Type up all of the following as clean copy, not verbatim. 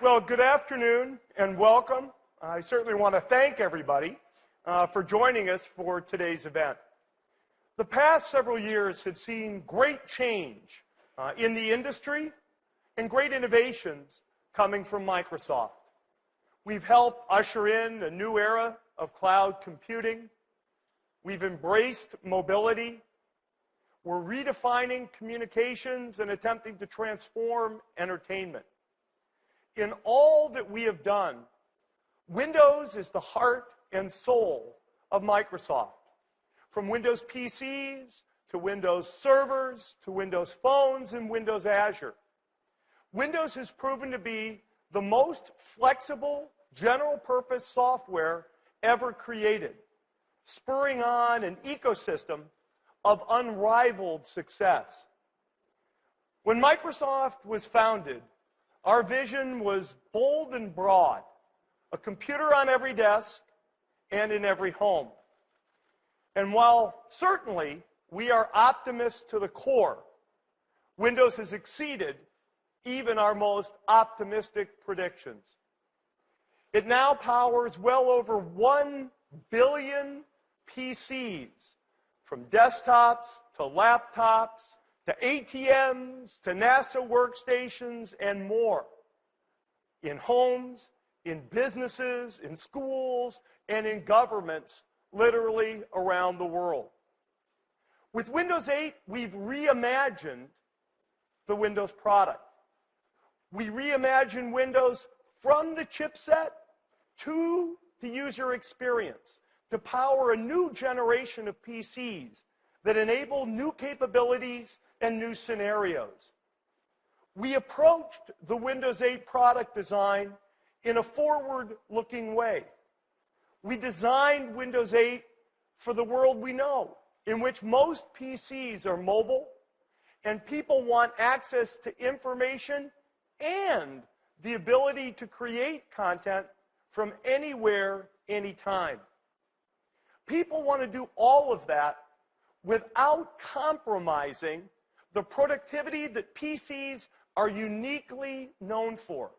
Well, good afternoon and welcome. I certainly want to thank everybody for joining us for today's event. The past several years have seen great change in the industry and great innovations coming from Microsoft. We've helped usher in a new era of cloud computing. We've embraced mobility. We're redefining communications and attempting to transform entertainment. In all that we have done, Windows is the heart and soul of Microsoft. From Windows PCs to Windows servers to Windows phones and Windows Azure. Windows has proven to be the most flexible, general-purpose software ever created, spurring on an ecosystem of unrivaled success. When Microsoft was founded, our vision was bold and broad, a computer on every desk and in every home. And while certainly we are optimists to the core, Windows has exceeded even our most optimistic predictions. It now powers well over 1 billion PCs, from desktops to laptops, to ATMs, to NASA workstations, and more. In homes, in businesses, in schools, and in governments, literally around the world. With Windows 8, we've reimagined the Windows product. We reimagine Windows from the chipset to the user experience to power a new generation of PCs that enable new capabilities and new scenarios. We approached the Windows 8 product design in a forward-looking way. We designed Windows 8 for the world we know, in which most PCs are mobile, and people want access to information and the ability to create content from anywhere, anytime. People want to do all of that without compromising the productivity that PCs are uniquely known for.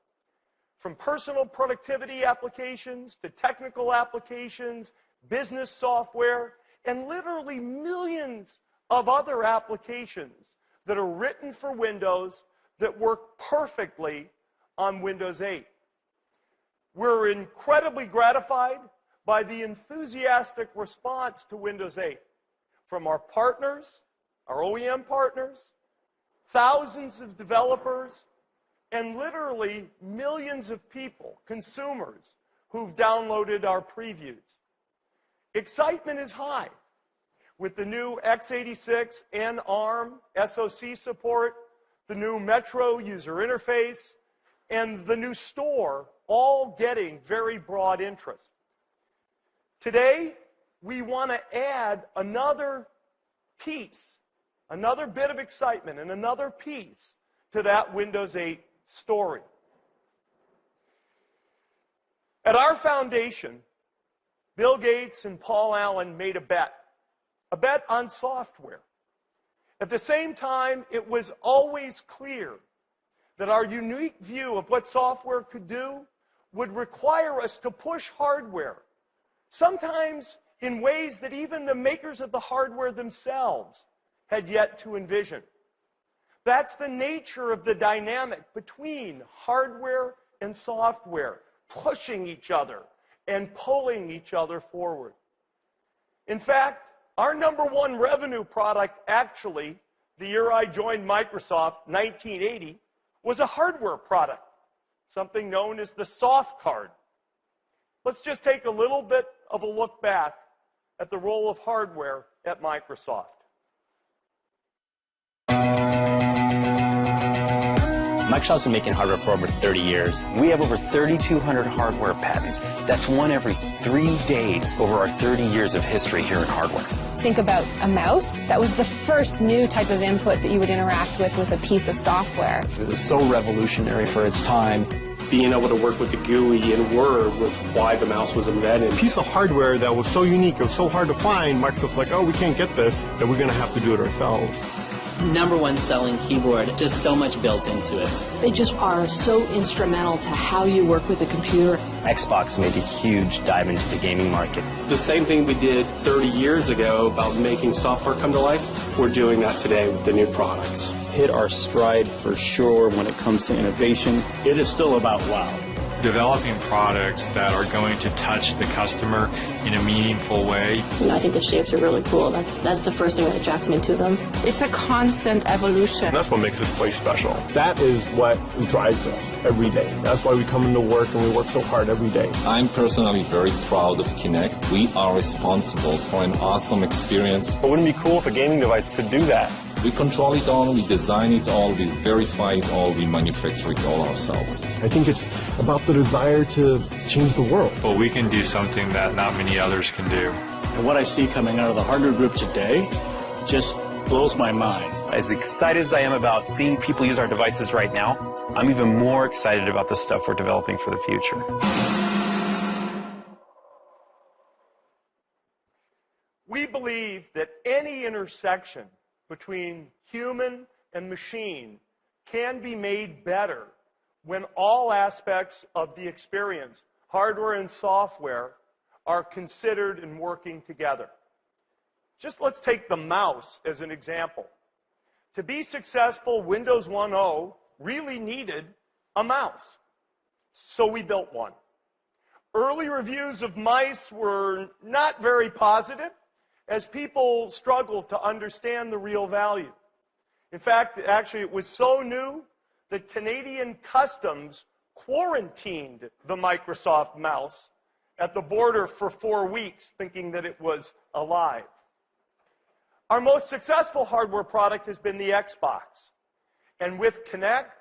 From personal productivity applications to technical applications, business software, and literally millions of other applications that are written for Windows that work perfectly on Windows 8. We're incredibly gratified by the enthusiastic response to Windows 8 from our partners, our OEM partners, thousands of developers, and literally millions of people, consumers, who've downloaded our previews. Excitement is high with the new x86 and ARM SoC support, the new Metro user interface, and the new store, all getting very broad interest. Today, we want to add another piece, another bit of excitement, and another piece to that Windows 8 story. At our foundation, Bill Gates and Paul Allen made a bet on software. At the same time, it was always clear that our unique view of what software could do would require us to push hardware, sometimes in ways that even the makers of the hardware themselves had yet to envision. That's the nature of the dynamic between hardware and software, pushing each other and pulling each other forward. In fact, our #1 revenue product actually, the year I joined Microsoft, 1980, was a hardware product, something known as the soft card. Let's just take a little bit of a look back at the role of hardware at Microsoft. Microsoft's been making hardware for over 30 years. We have over 3,200 hardware patents. That's one every 3 days over our 30 years of history here in hardware. Think about a mouse. That was the first new type of input that you would interact with a piece of software. It was so revolutionary for its time. Being able to work with the GUI in Word was why the mouse was invented. A piece of hardware that was so unique, it was so hard to find, Microsoft's like, oh, we can't get this, and we're going to have to do it ourselves. #1 selling keyboard. Just so much built into it. They just are so instrumental to how you work with the computer. Xbox made a huge dive into the gaming market. The same thing we did 30 years ago about making software come to life, we're doing that today with the new products. Hit our stride for sure when it comes to innovation. It is still about wow. Developing products that are going to touch the customer in a meaningful way. I think the shapes are really cool. That's the first thing that attracts me to them. It's a constant evolution. That's what makes this place special. That is what drives us every day. That's why we come into work and we work so hard every day. I'm personally very proud of Kinect. We are responsible for an awesome experience. But wouldn't it be cool if a gaming device could do that? We control it all, we design it all, we verify it all, we manufacture it all ourselves. I think it's about the desire to change the world. Well, we can do something that not many others can do. And what I see coming out of the hardware group today just blows my mind. As excited as I am about seeing people use our devices right now, I'm even more excited about the stuff we're developing for the future. We believe that any intersection between human and machine can be made better when all aspects of the experience, hardware and software, are considered and working together. Just let's take the mouse as an example. To be successful, Windows 1.0 really needed a mouse. So we built one. Early reviews of mice were not very positive, as people struggled to understand the real value. In fact, actually, it was so new that Canadian Customs quarantined the Microsoft mouse at the border for 4 weeks, thinking that it was alive. Our most successful hardware product has been the Xbox. And with Kinect,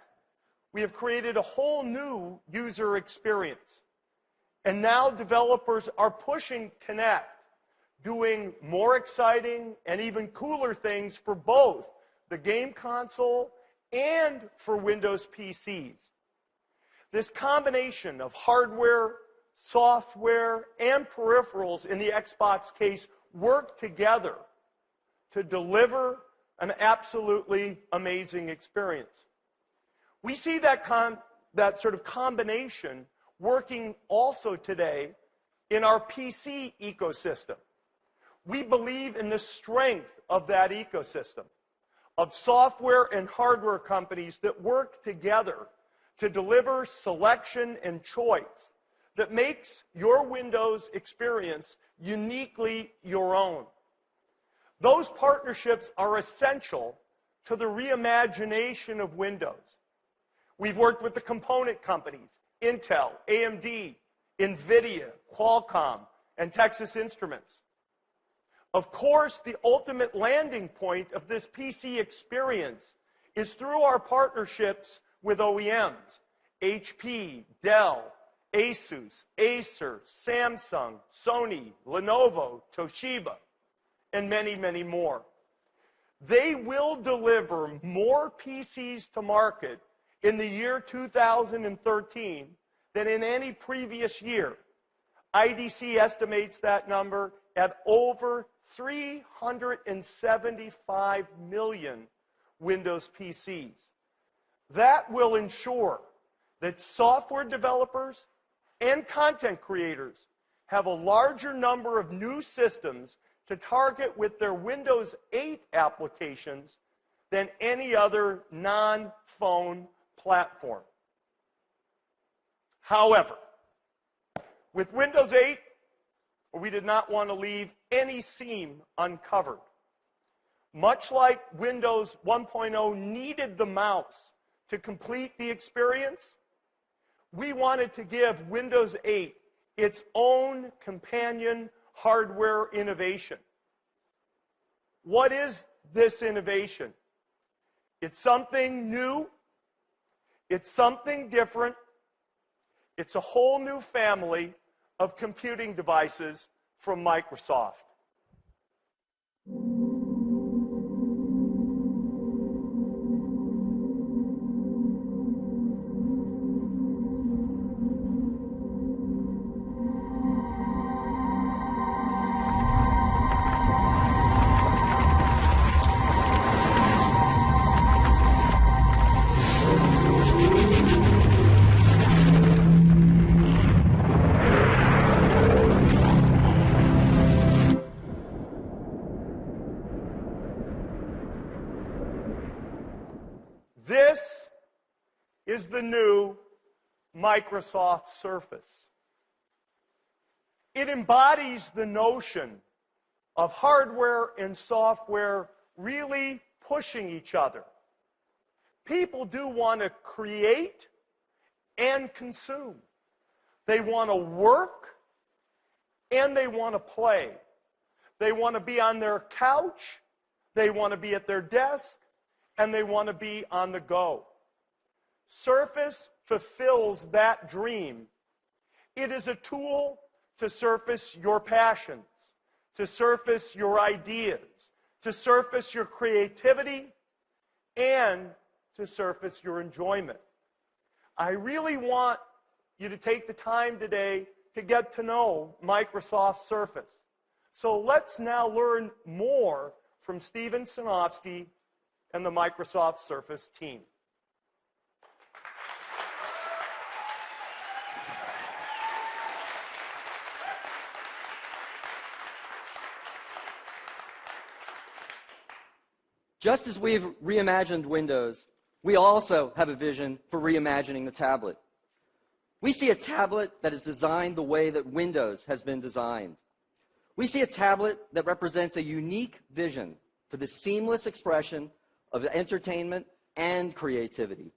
we have created a whole new user experience. And now developers are pushing Kinect, doing more exciting and even cooler things for both the game console and for Windows PCs. This combination of hardware, software, and peripherals in the Xbox case work together to deliver an absolutely amazing experience. We see that sort of combination working also today in our PC ecosystem. We believe in the strength of that ecosystem of software and hardware companies that work together to deliver selection and choice that makes your Windows experience uniquely your own. Those partnerships are essential to the reimagination of Windows. We've worked with the component companies, Intel, AMD, NVIDIA, Qualcomm, and Texas Instruments. Of course, the ultimate landing point of this PC experience is through our partnerships with OEMs, HP, Dell, Asus, Acer, Samsung, Sony, Lenovo, Toshiba, and many, many more. They will deliver more PCs to market in the year 2013 than in any previous year. IDC estimates that number at over 375 million Windows PCs. That will ensure that software developers and content creators have a larger number of new systems to target with their Windows 8 applications than any other non-phone platform. However, with Windows 8, we did not want to leave any seam uncovered. Much like Windows 1.0 needed the mouse to complete the experience, we wanted to give Windows 8 its own companion hardware innovation. What is this innovation? It's something new. It's something different. It's a whole new family of computing devices from Microsoft. is the new Microsoft Surface. It embodies the notion of hardware and software really pushing each other. People do want to create and consume. They want to work and they want to play. They want to be on their couch, they want to be at their desk, and they want to be on the go. Surface fulfills that dream. It is a tool to surface your passions, to surface your ideas, to surface your creativity, and to surface your enjoyment. I really want you to take the time today to get to know Microsoft Surface. So let's now learn more from Steven Sinofsky and the Microsoft Surface team. Just as we've reimagined Windows, we also have a vision for reimagining the tablet. We see a tablet that is designed the way that Windows has been designed. We see a tablet that represents a unique vision for the seamless expression of entertainment and creativity.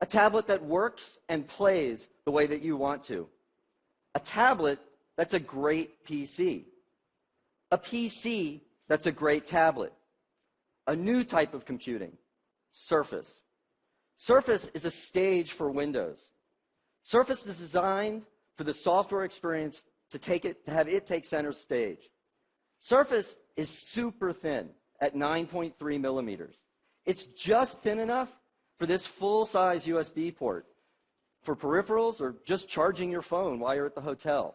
A tablet that works and plays the way that you want to. A tablet that's a great PC. A PC that's a great tablet. A new type of computing, Surface. Surface is a stage for Windows. Surface is designed for the software experience to have it take center stage. Surface is super thin at 9.3 millimeters. It's just thin enough for this full-size USB port for peripherals or just charging your phone while you're at the hotel.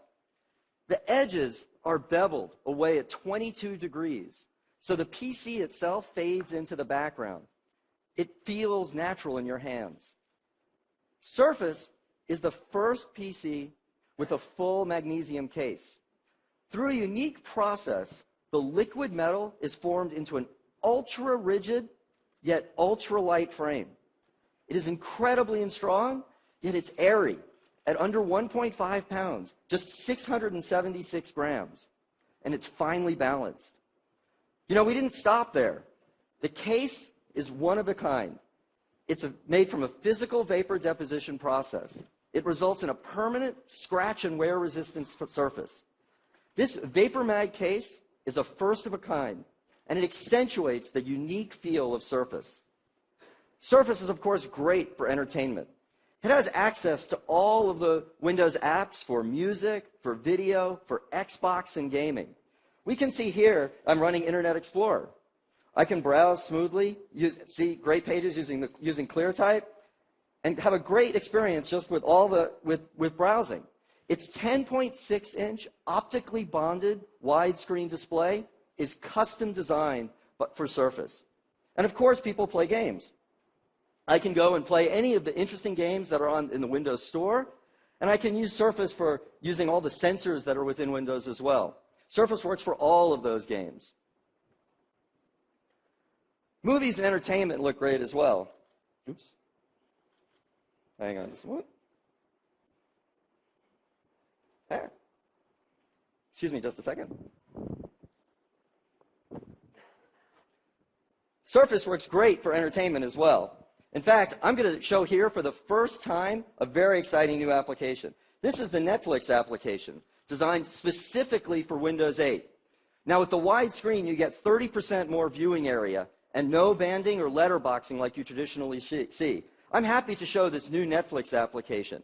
The edges are beveled away at 22 degrees. So the PC itself fades into the background. It feels natural in your hands. Surface is the first PC with a full magnesium case. Through a unique process, the liquid metal is formed into an ultra-rigid, yet ultra-light frame. It is incredibly strong, yet it's airy, at under 1.5 pounds, just 676 grams, and it's finely balanced. You know, we didn't stop there. The case is one of a kind. It's made from a physical vapor deposition process. It results in a permanent scratch and wear resistance surface. This Vapor Mag case is a first of a kind, and it accentuates the unique feel of Surface. Surface is, of course, great for entertainment. It has access to all of the Windows apps for music, for video, for Xbox and gaming. We can see here, I'm running Internet Explorer. I can browse smoothly, see great pages using ClearType, and have a great experience just with with browsing. Its 10.6-inch optically bonded widescreen display is custom designed for Surface. And of course, people play games. I can go and play any of the interesting games that are in the Windows Store, and I can use Surface for using all the sensors that are within Windows as well. Surface works for all of those games. Movies and entertainment look great as well. Oops. Hang on just a moment. There. Excuse me just a second. Surface works great for entertainment as well. In fact, I'm going to show here for the first time a very exciting new application. This is the Netflix application, designed specifically for Windows 8. Now, with the wide screen, you get 30% more viewing area and no banding or letterboxing like you traditionally see. I'm happy to show this new Netflix application.